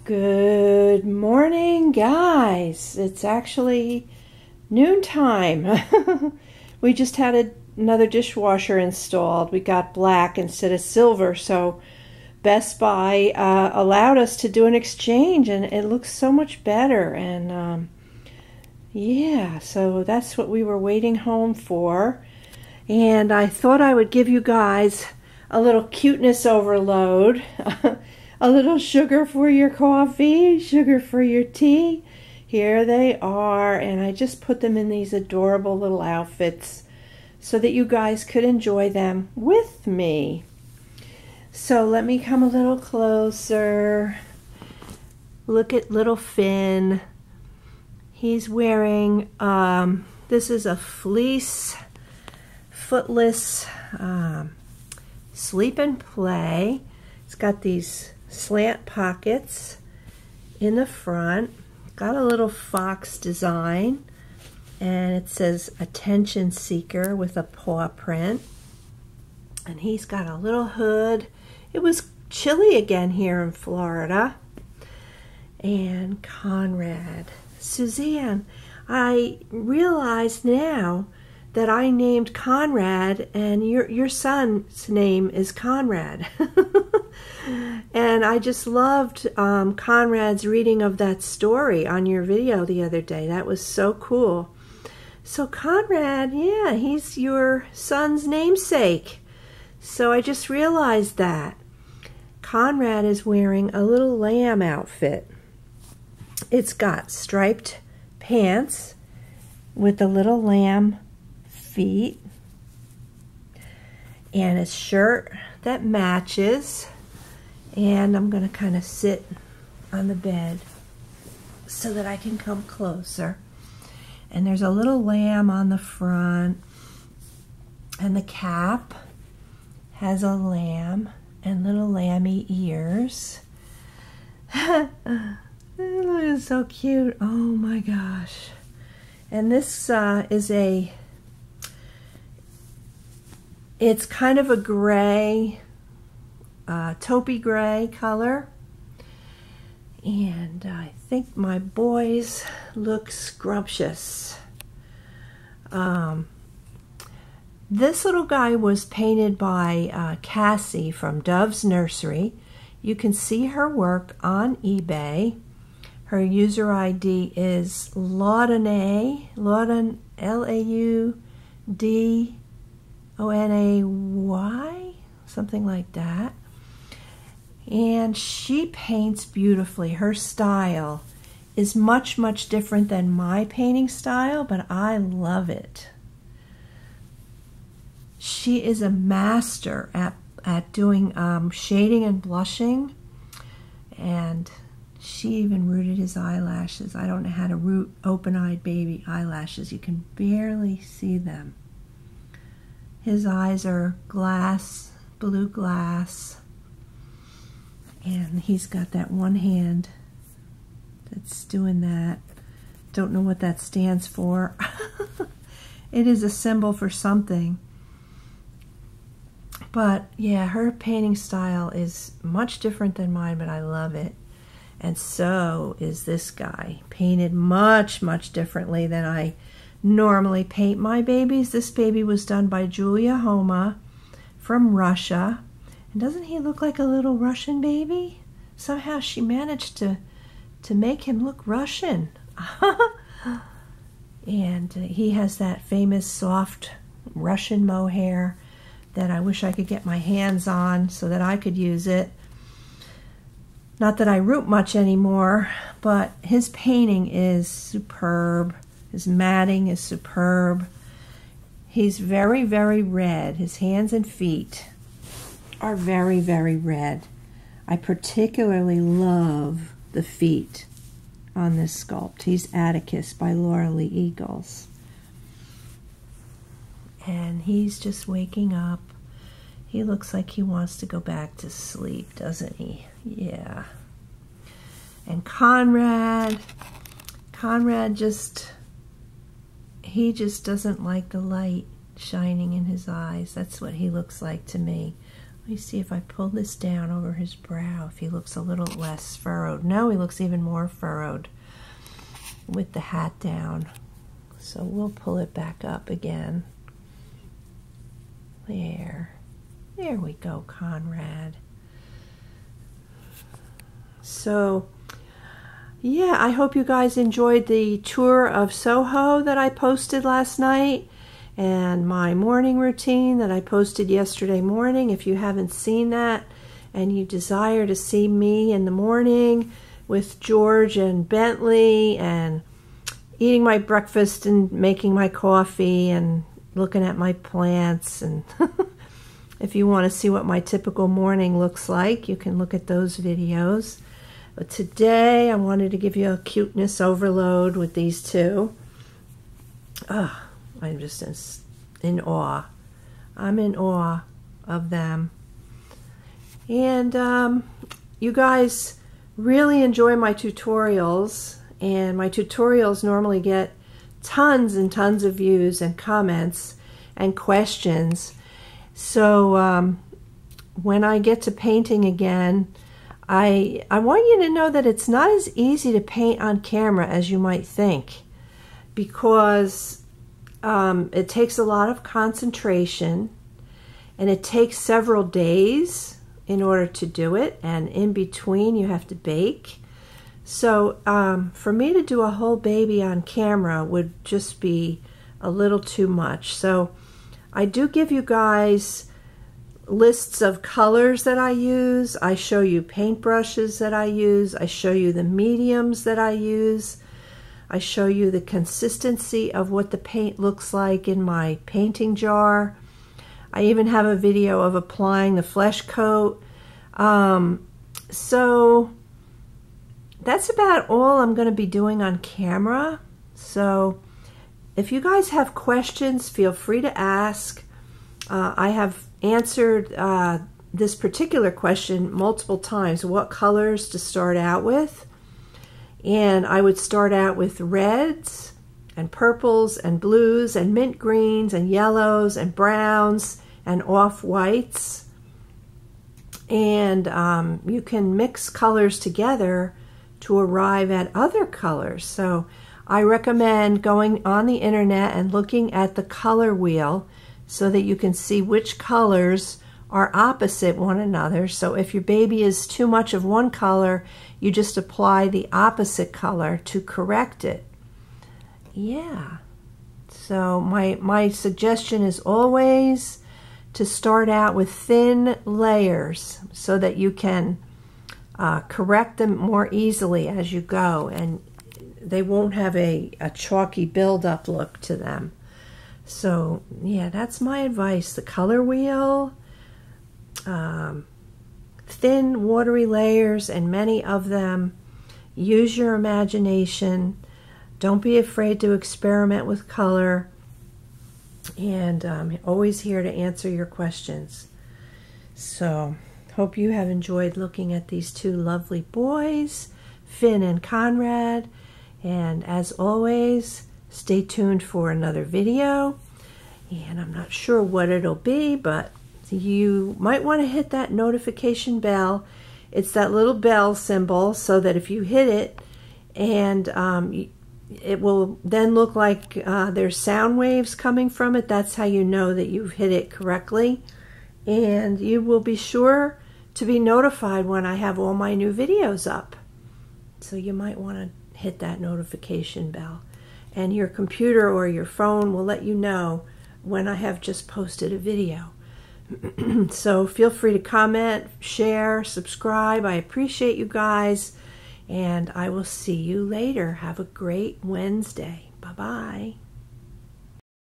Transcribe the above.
Good morning, guys. It's actually noontime. We just had another dishwasher installed. We got black instead of silver, so Best Buy allowed us to do an exchange, and it looks so much better. And yeah, so that's what we were waiting home for. And I thought I would give you guys a little cuteness overload. A little sugar for your coffee, sugar for your tea. Here they are, and I just put them in these adorable little outfits so that you guys could enjoy them with me. So let me come a little closer. Look at little Finn. He's wearing, this is a fleece, footless sleep and play. It's got these slant pockets in the front, got a little fox design, and it says attention seeker with a paw print, and he's got a little hood. It was chilly again here in Florida. And Conrad, Suzanne, I realize now that I named Conrad, and your son's name is Conrad. And I just loved Conrad's reading of that story on your video the other day. That was so cool. So Conrad, yeah, he's your son's namesake. So I just realized that. Conrad is wearing a little lamb outfit. It's got striped pants with the little lamb feet and a shirt that matches. And I'm going to kind of sit on the bed so that I can come closer. And there's a little lamb on the front, and the cap has a lamb and little lammy ears. It is so cute. Oh my gosh. And this is it's kind of a gray, taupey gray color. And I think my boys look scrumptious. This little guy was painted by Cassie from Dove's Nursery. You can see her work on eBay. Her user ID is Laudonay, Laudonay, something like that. And she paints beautifully. Her style is much, much different than my painting style, but I love it. She is a master at doing shading and blushing, and she even rooted his eyelashes. I don't know how to root open-eyed baby eyelashes. You can barely see them. His eyes are glass, blue glass, and he's got that one hand that's doing that. Don't know what that stands for. It is a symbol for something. But yeah, her painting style is much different than mine, but I love it. And so is this guy, painted much, much differently than I normally paint my babies. This baby was done by Julia Homa from Russia. And doesn't he look like a little Russian baby? Somehow she managed to make him look Russian. And he has that famous soft Russian mohair that I wish I could get my hands on so that I could use it. Not that I root much anymore, but his painting is superb. His matting is superb. He's very, very red. His hands and feet are very, very red. I particularly love the feet on this sculpt. He's Atticus by Laura Lee Eagles. And he's just waking up. He looks like he wants to go back to sleep, doesn't he? Yeah. And Conrad just, he just doesn't like the light shining in his eyes. That's what he looks like to me. Let me see if I pull this down over his brow, if he looks a little less furrowed. No, he looks even more furrowed with the hat down. So we'll pull it back up again. There. There we go, Conrad. So, yeah, I hope you guys enjoyed the tour of Soho that I posted last night and my morning routine that I posted yesterday morning. If you haven't seen that and you desire to see me in the morning with George and Bentley and eating my breakfast and making my coffee and looking at my plants, and if you want to see what my typical morning looks like, you can look at those videos. But today I wanted to give you a cuteness overload with these two. I'm just in awe. I'm in awe of them. And you guys really enjoy my tutorials, and my tutorials normally get tons and tons of views and comments and questions. So when I get to painting again, I want you to know that it's not as easy to paint on camera as you might think, because it takes a lot of concentration, and it takes several days in order to do it, and in between you have to bake. So for me to do a whole baby on camera would just be a little too much. So I do give you guys lists of colors that I use. I show you paintbrushes that I use. I show you the mediums that I use. I show you the consistency of what the paint looks like in my painting jar. I even have a video of applying the flesh coat. So that's about all I'm going to be doing on camera. So if you guys have questions, feel free to ask. I have answered this particular question multiple times, what colors to start out with. And I would start out with reds and purples and blues and mint greens and yellows and browns and off-whites. And you can mix colors together to arrive at other colors. So I recommend going on the internet and looking at the color wheel so that you can see which colors are opposite one another. So if your baby is too much of one color, you just apply the opposite color to correct it. Yeah. So my suggestion is always to start out with thin layers so that you can correct them more easily as you go, and they won't have a chalky build-up look to them. So yeah, that's my advice. The color wheel, thin watery layers, and many of them. Use your imagination. Don't be afraid to experiment with color, and I'm always here to answer your questions. So hope you have enjoyed looking at these two lovely boys, Finn and Conrad. And as always, stay tuned for another video. And I'm not sure what it'll be, but you might want to hit that notification bell. It's that little bell symbol, so that if you hit it, and it will then look like there's sound waves coming from it. That's how you know that you've hit it correctly. And you will be sure to be notified when I have all my new videos up. So you might want to hit that notification bell. And your computer or your phone will let you know when I have just posted a video. So feel free to comment, share, subscribe. I appreciate you guys. And I will see you later. Have a great Wednesday. Bye-bye.